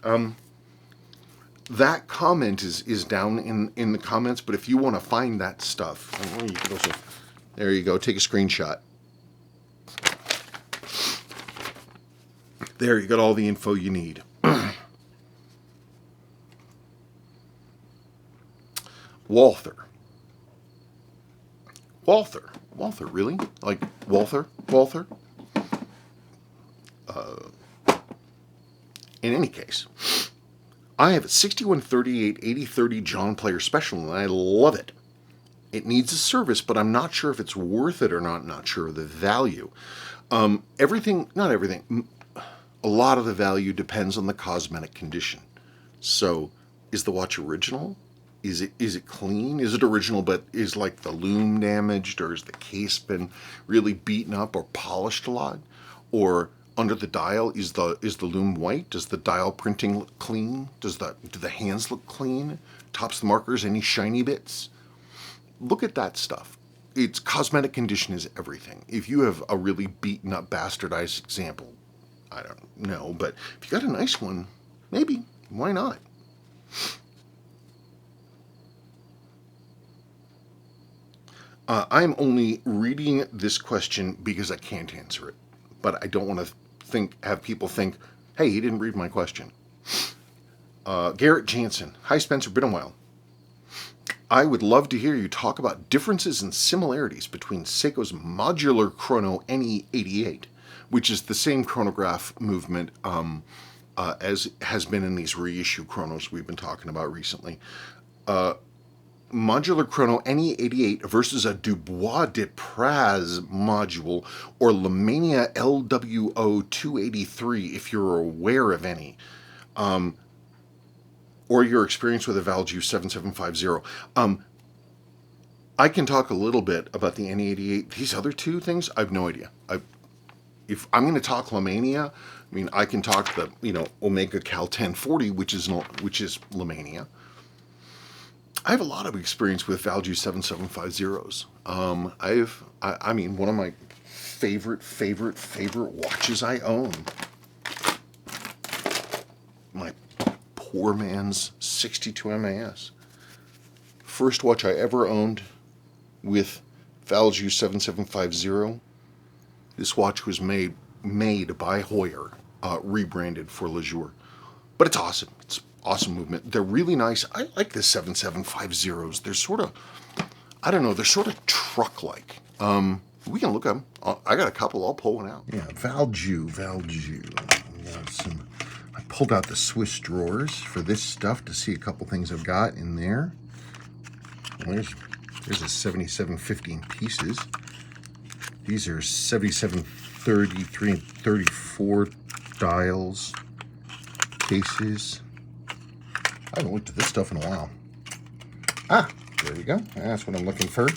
That comment is down in the comments, but if you want to find that stuff, you can also, there you go, take a screenshot. There, you got all the info you need. Walther, really? Like Walther? In any case, I have a 6138-8030 John Player Special, and I love it. It needs a service, but I'm not sure if it's worth it or not sure of the value. Not everything. A lot of the value depends on the cosmetic condition. So, is the watch original? Is it clean? Is it original but is like the loom damaged, or is the case been really beaten up or polished a lot? Or under the dial, is the loom white? Does the dial printing look clean? Do the hands look clean? Tops the markers, any shiny bits? Look at that stuff. Its cosmetic condition is everything. If you have a really beaten up, bastardized example, I don't know, but if you got a nice one, maybe, why not? I'm only reading this question because I can't answer it, but I don't want to have people think, hey, he didn't read my question. Garrett Jansen. Hi, Spencer. Been a while. I would love to hear you talk about differences and similarities between Seiko's modular chrono NE88, which is the same chronograph movement as has been in these reissue chronos we've been talking about recently. Modular chrono NE88 versus a Dubois de Praz module or Lemania LWO 283, if you're aware of any, or your experience with a Valjoux 7750. I can talk a little bit about the NE88. These other two things, I have no idea. If I'm going to talk Lemania, I mean, I can talk the Omega Cal 1040, which is Lemania. I have a lot of experience with Valjoux 7750s. I mean, one of my favorite watches I own. My poor man's 62 MAS. First watch I ever owned with Valjoux 7750. This watch was made by Heuer, rebranded for Lejour. But it's awesome. It's awesome movement. They're really nice. I like the 7750s. They're sort of, I don't know, they're sort of truck-like. We can look at them. I got a couple. I'll pull one out. Yeah, Valjoux. I pulled out the Swiss drawers for this stuff to see a couple things I've got in there. Well, there's a 7750 in pieces. These are 7733 and 34 dials, cases. I haven't looked at this stuff in a while. Ah, there we go. That's what I'm looking for.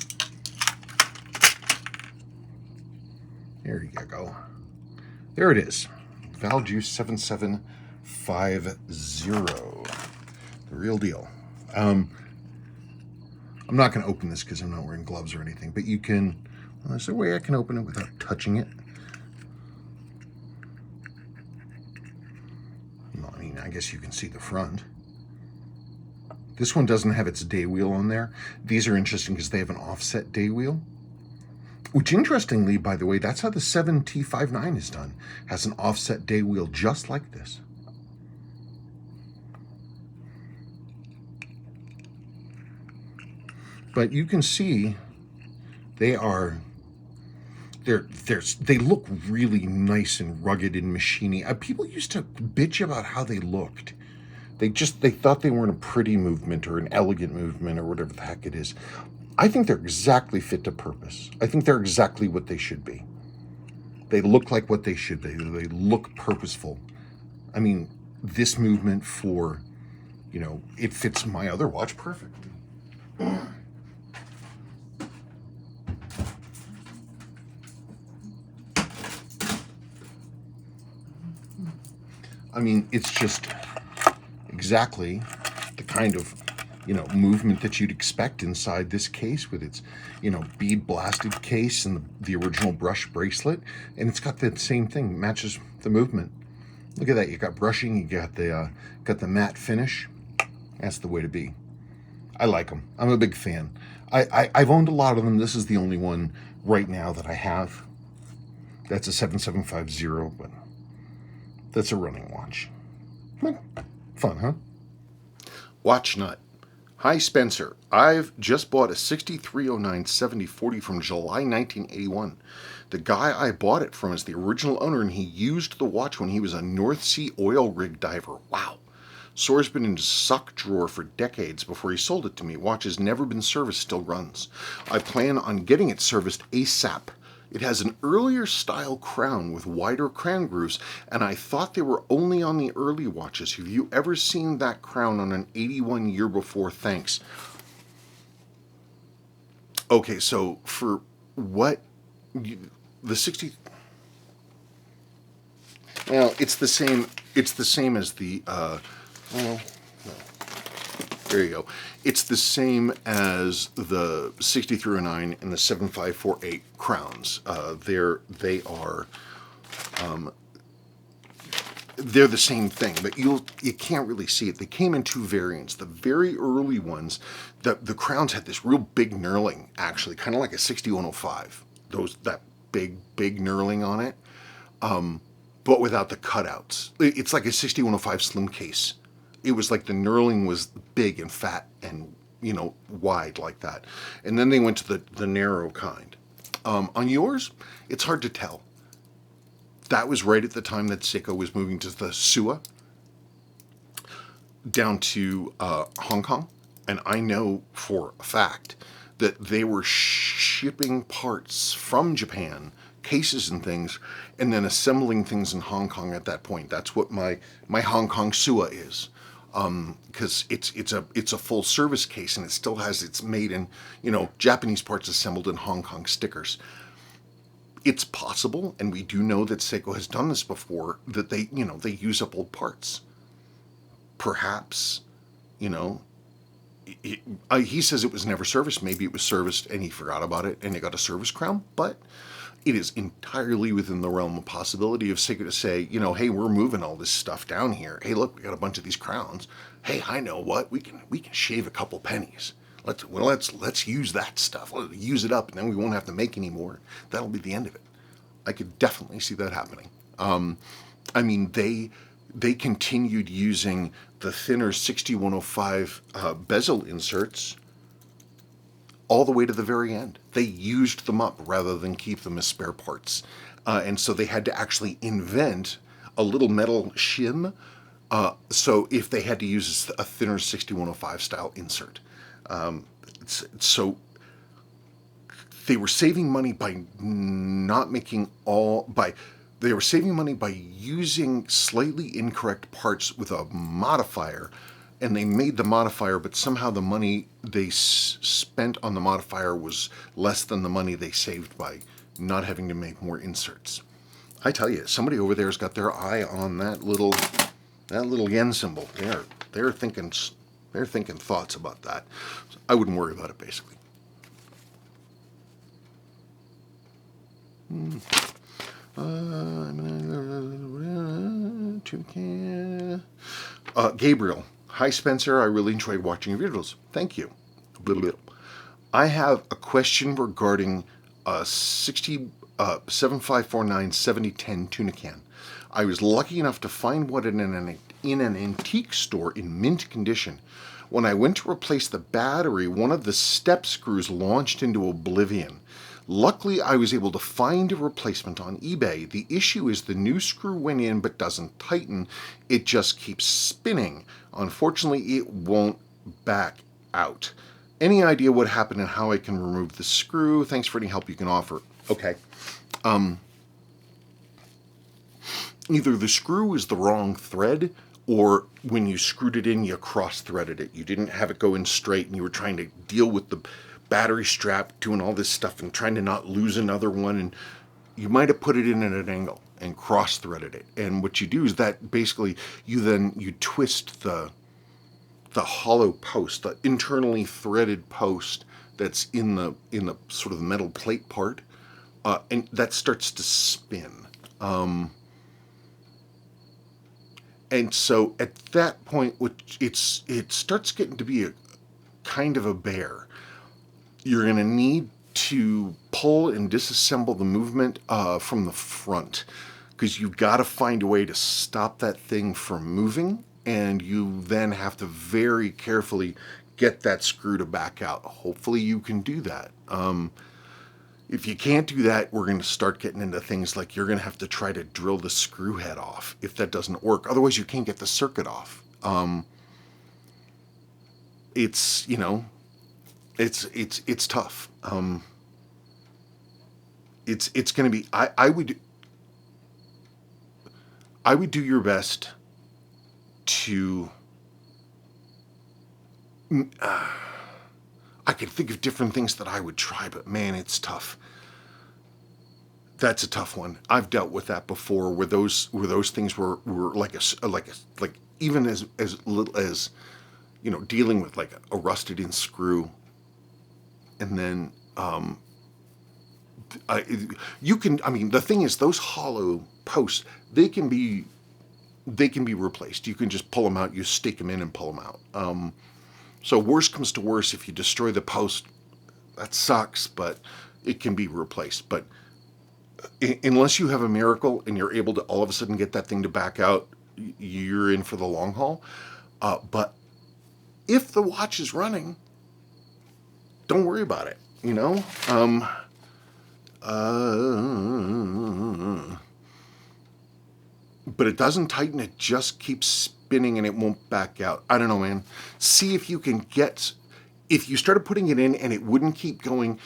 There you go. There it is. Valjoux 7750. The real deal. I'm not going to open this because I'm not wearing gloves or anything, but you can... Well, is there a way I can open it without touching it? Well, I mean, I guess you can see the front. This one doesn't have its day wheel on there. These are interesting because they have an offset day wheel. Which, interestingly, by the way, that's how the 7T59 is done. Has an offset day wheel just like this. But you can see they look really nice and rugged and machiny. People used to bitch about how they looked. They thought they weren't a pretty movement or an elegant movement or whatever the heck it is. I think they're exactly fit to purpose. I think they're exactly what they should be. They look like what they should be. They look purposeful. I mean, this movement for, it fits my other watch perfectly. I mean, it's just exactly the kind of, movement that you'd expect inside this case with its, bead blasted case and the original brush bracelet. And it's got the same thing, matches the movement. Look at that. You got brushing, you got the matte finish. That's the way to be. I like them. I'm a big fan. I've owned a lot of them. This is the only one right now that I have. That's a 7750, but that's a running watch. Fun, huh? Watch Nut. Hi, Spencer. I've just bought a 6309 7040 from July 1981. The guy I bought it from is the original owner, and he used the watch when he was a North Sea oil rig diver. Wow. Sore's been in his sock drawer for decades before he sold it to me. Watch has never been serviced, still runs. I plan on getting it serviced ASAP. It has an earlier style crown with wider crown grooves, and I thought they were only on the early watches. Have you ever seen that crown on an 81 year before? Thanks. Okay, so for what the 60, well, it's the same as the well, no. There you go. It's the same as the 6309 and the 7548 crowns. They're the same thing, but you can't really see it. They came in two variants. The very early ones, the crowns had this real big knurling, actually, kind of like a 6105. That big knurling on it, but without the cutouts. It's like a 6105 slim case. It was like the knurling was big and fat and, wide like that. And then they went to the narrow kind. On yours, it's hard to tell. That was right at the time that Seiko was moving to the SUA down to Hong Kong. And I know for a fact that they were shipping parts from Japan, cases and things, and then assembling things in Hong Kong at that point. That's what my Hong Kong SUA is. Because it's a full service case, and it still has its made in Japanese parts assembled in Hong Kong stickers. It's possible, and we do know that Seiko has done this before, that they use up old parts. Perhaps, he says it was never serviced. Maybe it was serviced and he forgot about it and it got a service crown, but it is entirely within the realm of possibility of Seiko to say, hey, we're moving all this stuff down here. Hey, look, we got a bunch of these crowns. Hey, I know what, we can shave a couple pennies. Let's use that stuff. Let's use it up, and then we won't have to make any more. That'll be the end of it. I could definitely see that happening. I mean, they continued using the thinner 6105 bezel inserts all the way to the very end. They used them up rather than keep them as spare parts. And so they had to actually invent a little metal shim. So if they had to use a thinner 6105 style insert. So they were saving money by they were saving money by using slightly incorrect parts with a modifier, and they made the modifier, but somehow the money they spent on the modifier was less than the money they saved by not having to make more inserts. I tell you, somebody over there's got their eye on that little yen symbol. They're thinking thoughts about that. So I wouldn't worry about it, basically. Gabriel, Hi Spencer, I really enjoyed watching your videos. Thank you. I have a question regarding a 7549 tuna can. I was lucky enough to find one in an antique store in mint condition. When I went to replace the battery, one of the step screws launched into oblivion. Luckily, I was able to find a replacement on eBay. The issue is the new screw went in but doesn't tighten. It just keeps spinning. Unfortunately, it won't back out. Any idea what happened and how I can remove the screw? Thanks for any help you can offer. Okay. Either the screw is the wrong thread, or when you screwed it in, you cross-threaded it. You didn't have it go in straight, and you were trying to deal with the battery strap, doing all this stuff, and trying to not lose another one, and you might have put it in at an angle and cross-threaded it. And what you do is that basically you twist the hollow post, the internally threaded post that's in the sort of metal plate part, and that starts to spin. And so at that point, it starts getting to be a kind of a bear. You're going to need to pull and disassemble the movement from the front, because you've got to find a way to stop that thing from moving, and you then have to very carefully get that screw to back out. Hopefully you can do that. If you can't do that, we're going to start getting into things like you're going to have to try to drill the screw head off if that doesn't work. Otherwise, you can't get the circuit off. It's tough. It's going to be. I would do your best to. I could think of different things that I would try, but man, it's tough. That's a tough one. I've dealt with that before, where those things were like even as little as, dealing with like a rusted in screw, and then the thing is, those hollow posts, they can be replaced. You can just pull them out. You stick them in and pull them out. So worst comes to worst, if you destroy the post, that sucks, but it can be replaced. But unless you have a miracle and you're able to all of a sudden get that thing to back out, you're in for the long haul. But if the watch is running, don't worry about it, but it doesn't tighten, it just keeps spinning and it won't back out. I don't know, man. See if you can if you started putting it in and it wouldn't keep going,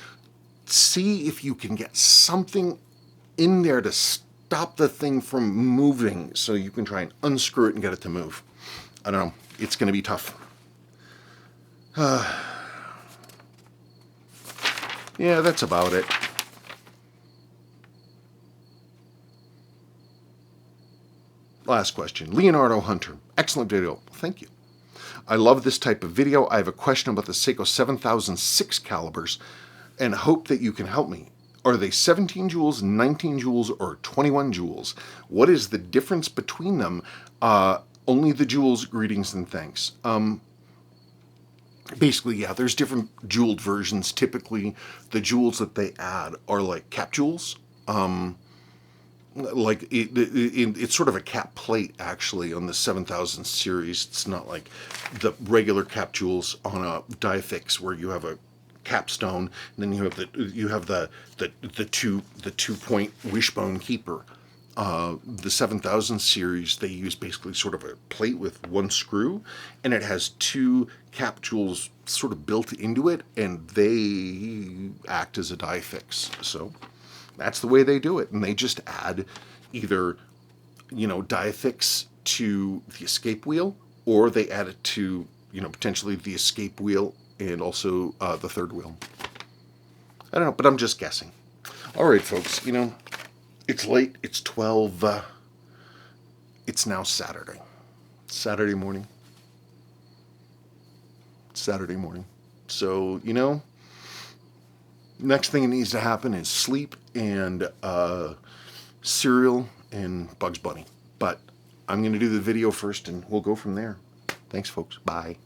see if you can get something in there to stop the thing from moving so you can try and unscrew it and get it to move. I don't know. It's going to be tough. Yeah, that's about it. Last question. Leonardo Hunter. Excellent video. Thank you. I love this type of video. I have a question about the Seiko 7006 calibers and hope that you can help me. Are they 17 joules, 19 joules, or 21 joules? What is the difference between them? Only the joules. Greetings and thanks. Basically, yeah, there's different jouled versions. Typically, the joules that they add are like cap joules. It's sort of a cap plate, actually, on the 7000 series. It's not like the regular cap joules on a Diafix where you have a capstone and then you have the 2-point wishbone keeper. The 7000 series, they use basically sort of a plate with one screw, and it has two cap joules sort of built into it, and they act as a Diafix. So that's the way they do it, and they just add either, Diafix to the escape wheel, or they add it to, potentially the escape wheel and also the third wheel. I don't know, but I'm just guessing. All right, folks, it's late. It's 12. It's now Saturday. Saturday morning. So, next thing that needs to happen is sleep and cereal and Bugs Bunny. But I'm going to do the video first and we'll go from there. Thanks, folks. Bye.